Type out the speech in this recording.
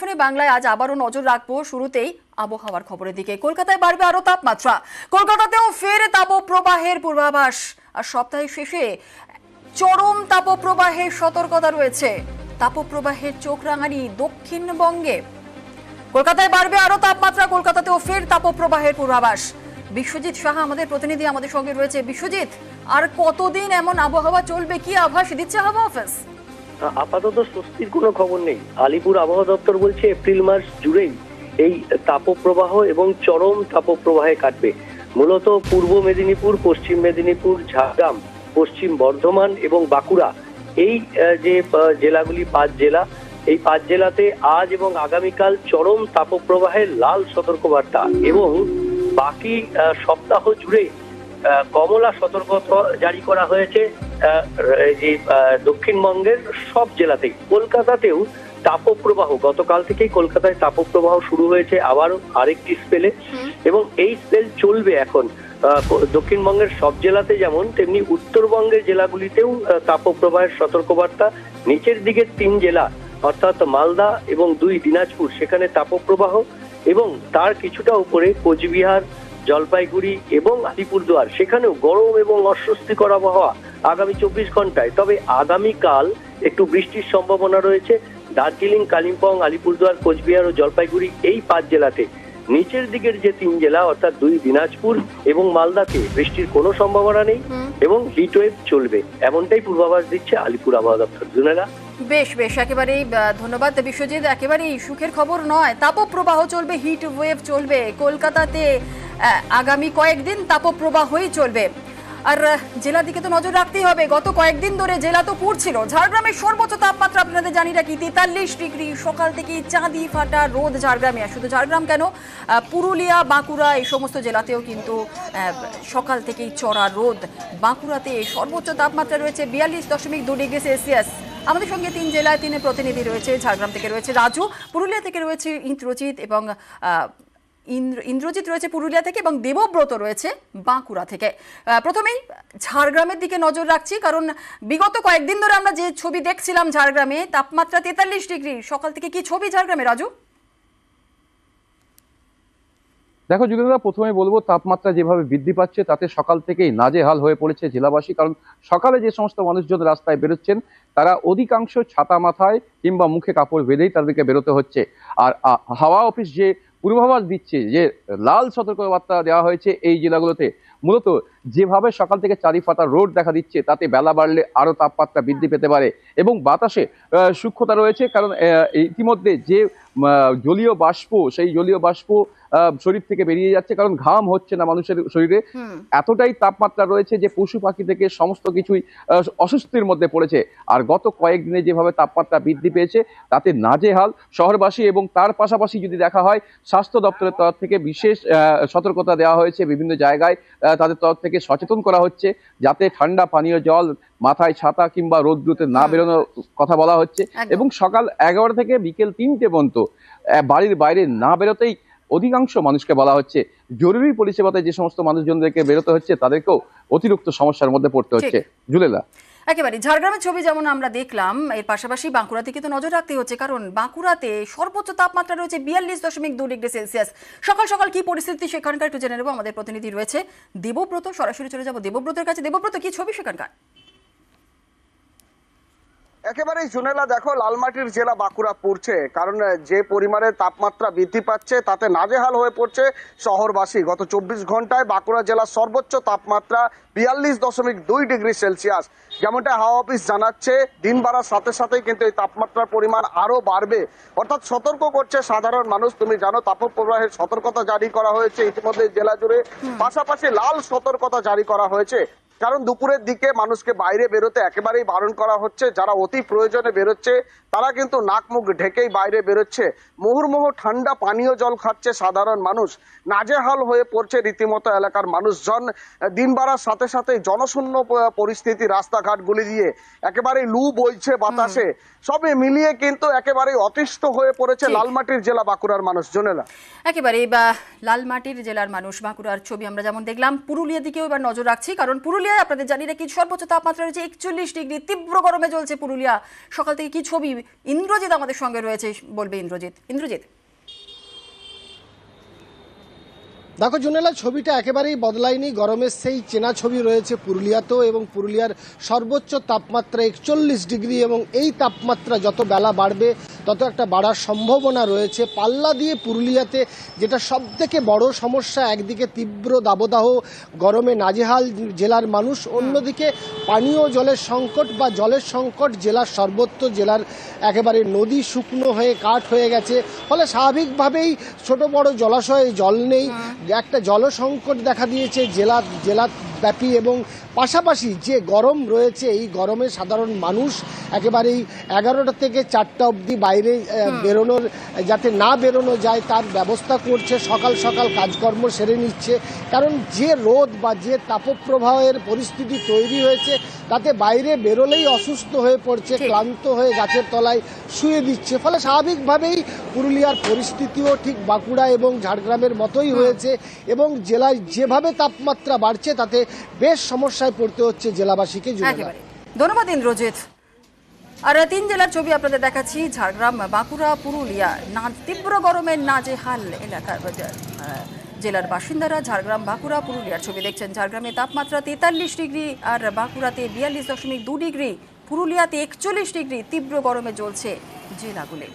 দূরদর্শনে বাংলায় আজ আবারও নজর রাখবো শুরুতেই আবহাওয়ার খবরের দিকে। কলকাতায় বাড়বে আরো তাপমাত্রা, কলকাতাতেও ফের তাপপ্রবাহের পূর্বাভাস। আর সপ্তাহের শেষে চরম তাপপ্রবাহের সতর্কতা রয়েছে। তাপপ্রবাহের চোখ রাঙানি দক্ষিণবঙ্গে। কলকাতায় বাড়বে আরো তাপমাত্রা, কলকাতাতেও ফের তাপপ্রবাহের পূর্বাভাস। বিশ্বজিৎ সাহা আমাদের প্রতিনিধি আমাদের সঙ্গে রয়েছে। বিশ্বজিৎ, আর কতদিন এমন আবহাওয়া চলবে, কি আভাস দিচ্ছে আবহাওয়া অফিস? আপাতত স্বস্তির কোনো খবর নেই। আলিপুর আবহাওয়া দপ্তর বলছে এপ্রিল মাস জুড়েই এই তাপপ্রবাহ এবং চরম তাপপ্রবাহে কাটবে। মূলত পূর্ব মেদিনীপুর, পশ্চিম মেদিনীপুর, ঝাড়গ্রাম, পশ্চিম বর্ধমান এবং বাঁকুড়া, এই যে জেলাগুলি 5 জেলা, এই 5 জেলাতে আজ এবং আগামীকাল চরম তাপপ্রবাহের লাল সতর্কবার্তা এবং বাকি সপ্তাহ জুড়ে কমলা সতর্কতা জারি করা হয়েছে যে দক্ষিণবঙ্গের সব জেলাতেই। কলকাতাতেও তাপপ্রবাহ গতকাল থেকেই কলকাতায় তাপপ্রবাহ শুরু হয়েছে আবারও আরেকটি স্পেলে, এবং এই স্পেল চলবে এখন দক্ষিণবঙ্গের সব জেলাতে যেমন, তেমনি উত্তরবঙ্গের জেলাগুলিতেও তাপপ্রবাহের সতর্কবার্তা। নিচের দিকের 3 জেলা অর্থাৎ মালদা এবং 2 দিনাজপুর, সেখানে তাপপ্রবাহ, এবং তার কিছুটা উপরে কোচবিহার, জলপাইগুড়ি এবং আলিপুরদুয়ার, সেখানেও গরম এবং অস্বস্তিকর আবহাওয়া আগামী 24 ঘন্টায়। তবে আগামীকাল একটু বৃষ্টির সম্ভাবনা রয়েছে দার্জিলিং, কালিম্পং, আলিপুরদুয়ার, কোচবিহার ও জলপাইগুড়ি, এই 5 জেলাতে। নিচের দিকের যে 3 জেলা অর্থাৎ 2 দিনাজপুর এবং মালদাতে বৃষ্টির কোনো সম্ভাবনা নেই এবং হিটওয়েভ চলবে, এমনটাই পূর্বাভাস দিচ্ছে আলিপুর আবহাওয়া দপ্তর। জুনেলা, বেশ বেশ, একেবারেই ধন্যবাদ বিশ্বজিৎ। একেবারেই সুখের খবর নয়, তাপপ্রবাহ চলবে, হিট ওয়েভ চলবে। কলকাতাতে আগামী কয়েকদিন তাপপ্রবাহই চলবে। আর জেলার দিকে তো নজর রাখতেই হবে। গত কয়েকদিন ধরে জেলা তো পুড়ছিল। ঝাড়গ্রামের সর্বোচ্চ তাপমাত্রা আপনাদের জানি রাখি 43 ডিগ্রি। সকাল থেকে চাঁদি ফাটা রোদ ঝাড়গ্রামে। আর শুধু ঝাড়গ্রাম কেন, পুরুলিয়া, বাঁকুড়া, এই সমস্ত জেলাতেও কিন্তু সকাল থেকেই চড়া রোদ। বাঁকুড়াতে সর্বোচ্চ তাপমাত্রা রয়েছে 42.2 ডিগ্রি সেলসিয়াস। আমাদের সঙ্গে 3 জেলায় 3 প্রতিনিধি রয়েছে। ঝাড়গ্রাম থেকে রয়েছে রাজু, পুরুলিয়া থেকে রয়েছে ইন্দ্রজিৎ এবং ইন্দ্রজিৎ রয়েছে পুরুলিয়া থেকে, এবং দেবব্রত রয়েছে বাঁকুড়া থেকে। প্রথমেই ঝাড়গ্রামের দিকে নজর রাখছি, কারণ বিগত কয়েকদিন ধরে আমরা যে ছবি দেখছিলাম ঝাড়গ্রামে, তাপমাত্রা 43 ডিগ্রি। সকাল থেকে কি ছবি ঝাড়গ্রামে, রাজু? দেখো যুগেন্দ্র, প্রথমে বলবো তাপমাত্রা যেভাবে বৃদ্ধি পাচ্ছে তাতে সকাল থেকেই নাজেহাল হয়ে পড়েছে জেলাবাসী। কারণ সকালে যে সমস্ত মানুষজন রাস্তায় বেরোচ্ছেন তারা অধিকাংশ ছাতা মাথায় কিংবা মুখে কাপড় বেঁধেই তাদেরকে বেরোতে হচ্ছে। আর হাওয়া অফিস যে পূর্বাভাস দিচ্ছে, যে লাল সতর্কবার্তা দেওয়া হয়েছে এই জেলাগুলোতে, মূলত যেভাবে সকাল থেকে চারিফাটা রোদ দেখা দিচ্ছে তাতে বেলা বাড়লে আরো তাপমাত্রা বৃদ্ধি পেতে পারে। এবং বাতাসে সূক্ষ্মতা রয়েছে, কারণ ইতিমধ্যে যে জলীয় বাষ্প, সেই জলীয় বাষ্প শরীর থেকে বেরিয়ে যাচ্ছে, কারণ ঘাম হচ্ছে না মানুষের শরীরে। এতটাই তাপমাত্রা রয়েছে যে পশু পাখি থেকে সমস্ত কিছুই অস্বস্তির মধ্যে পড়েছে। আর গত কয়েকদিনে যেভাবে তাপমাত্রা বৃদ্ধি পেয়েছে তাতে নাজেহাল শহরবাসী। এবং তার পাশাপাশি যদি দেখা হয়, স্বাস্থ্য দপ্তরের তরফ থেকে বিশেষ সতর্কতা দেওয়া হয়েছে। বিভিন্ন জায়গায় তাদের তরফ থেকে সচেতন করা হচ্ছে যাতে ঠান্ডা পানীয় জল, মাথায় ছাতা কিংবা রোদ্দুরে না বেরোনোর কথা বলা হচ্ছে। এবং সকাল 11 থেকে বিকেল 3টে পর্যন্ত বাড়ির বাইরে না বেরোতেই অধিকাংশ মানুষকে বলা হচ্ছে। জরুরি পরিষেবাতে যে সমস্ত মানুষজনদেরকে বেরোতে হচ্ছে তাদেরকেও অতিরিক্ত সমস্যার মধ্যে পড়তে হচ্ছে। জুলেলা, একেবারে ঝাড়গ্রামের ছবি যেমন আমরা দেখলাম, এর পাশাপাশি বাঁকুড়া দিকে তো নজর রাখতে হচ্ছে, কারণ বাঁকুড়াতে সর্বোচ্চ তাপমাত্রা রয়েছে 42.2 ডিগ্রি সেলসিয়াস। সকাল সকাল কি পরিস্থিতি সেখানকার একটু জেনে নেবো। আমাদের প্রতিনিধি রয়েছে দেবব্রত, সরাসরি চলে যাবো দেবব্রতের কাছে। দেবব্রত, কি ছবি সেখানকার? একেবারেই জুনেলা, দেখো লালমাটির জেলা বাঁকুড়া পড়ছে, কারণ যে পরিমাণে তাপমাত্রা বৃদ্ধি পাচ্ছে তাতে নাজেহাল হয়ে পড়ছে শহরবাসী। গত 24 ঘন্টায় বাঁকুড়া জেলার সর্বোচ্চ তাপমাত্রা 42.2 ডিগ্রি সেলসিয়াস। যেমনটা হাওয়া অফিস জানাচ্ছে, দিন বাড়ার সাথে সাথেই কিন্তু এই তাপমাত্রার পরিমাণ আরো বাড়বে, অর্থাৎ সতর্ক করছে সাধারণ মানুষ। তুমি জানো তাপপ্রবাহের সতর্কতা জারি করা হয়েছে ইতিমধ্যে জেলা জুড়ে, পাশাপাশি লাল সতর্কতা জারি করা হয়েছে। কারণ দুপুরের দিকে মানুষকে বাইরে বেরোতে একেবারেই বারণ করা হচ্ছে। যারা অতি প্রয়োজনে বেরোচ্ছে তারা কিন্তু নাক মুখ ঢেকেই বাইরে বেরোচ্ছে। মুহুর্মুহ ঠান্ডা পানীয় জল খাচ্ছে সাধারণ মানুষ। নাজেহাল হয়ে পড়ছে রীতিমতো এলাকার মানুষজন। দিন বাড়ার সাথে সাথে জনশূন্য পরিস্থিতি রাস্তাঘাটগুলি দিয়ে, একেবারেই লু বইছে বাতাসে, সবে মিলিয়ে কিন্তু একেবারেই অতিষ্ঠ হয়ে পড়েছে লালমাটির জেলা বাঁকুড়ার মানুষ। জোনেলা, একেবারেই লালমাটির জেলার মানুষ। বাঁকুড়ার ছবি আমরা যেমন দেখলাম, পুরুলিয়া দিকেও এবার নজর রাখছি, কারণ পুরুলিয়া পুরুলিয়ায় আপনাদের জানি রাখি সর্বোচ্চ তাপমাত্রা রয়েছে 41 ডিগ্রি, তীব্র গরমে জ্বলছে পুরুলিয়া। সকাল থেকে কি ছবি, ইন্দ্রজিৎ আমাদের সঙ্গে রয়েছে, বলবে ইন্দ্রজিৎ। দেখো জুনেলা, ছবিটা একেবারেই বদলায়নি। গরমের সেই চেনা ছবি রয়েছে পুরুলিয়াতেও, এবং পুরুলিয়ার সর্বোচ্চ তাপমাত্রা 41 ডিগ্রি, এবং এই তাপমাত্রা যত বেলা বাড়বে তত একটা বাড়ার সম্ভাবনা রয়েছে। পাল্লা দিয়ে পুরুলিয়াতে যেটা সবথেকে বড় সমস্যা, একদিকে তীব্র দাবদাহ, গরমে নাজেহাল জেলার মানুষ, অন্যদিকে পানীয় জলের সংকট বা জলের সংকট জেলার সর্বত্র। জেলার একেবারে নদী শুকনো হয়ে কাঠ হয়ে গেছে, ফলে স্বাভাবিকভাবেই ছোট বড় জলাশয়ে জল নেই। একটা জল সংকট দেখা দিয়েছে জেলা ব্যাপী, এবং পাশাপাশি যে গরম রয়েছে এই গরমে সাধারণ মানুষ একেবারেই 11টা থেকে 4টা অবধি বাইরে বেরোনোর, যাতে না বেরোনো যায় তার ব্যবস্থা করছে। সকাল সকাল কাজকর্ম সেরে নিচ্ছে, কারণ যে রোদ বা যে তাপপ্রবাহের পরিস্থিতি তৈরি হয়েছে তাতে বাইরে বেরোলেই অসুস্থ হয়ে পড়ছে, ক্লান্ত হয়ে গাছের তলায় শুয়ে দিচ্ছে। ফলে স্বাভাবিকভাবেই পুরুলিয়ার পরিস্থিতিও ঠিক বাঁকুড়া এবং ঝাড়গ্রামের মতোই হয়েছে, এবং জেলায় যেভাবে তাপমাত্রা বাড়ছে তাতে বেশ সমস্যায় পড়তে হচ্ছে জেলাবাসীকে। ধন্যবাদ ইন্দ্রজিৎ। আর 3 জেলার ছবি আপনাদের দেখাচ্ছি, ঝাড়গ্রাম, বাঁকুড়া, পুরুলিয়া। তীব্র গরমের নাজেহাল এলাকার জেলার বাসিন্দারা ঝাড়গ্রাম, বাঁকুড়া, পুরুলিয়ার ছবি দেখছেন। ঝাড়গ্রামে তাপমাত্রা 43 ডিগ্রি, আর বাঁকুড়াতে 42.2 ডিগ্রি, পুরুলিয়াতে 41 ডিগ্রি, তীব্র গরমে জ্বলছে জেলাগুলি।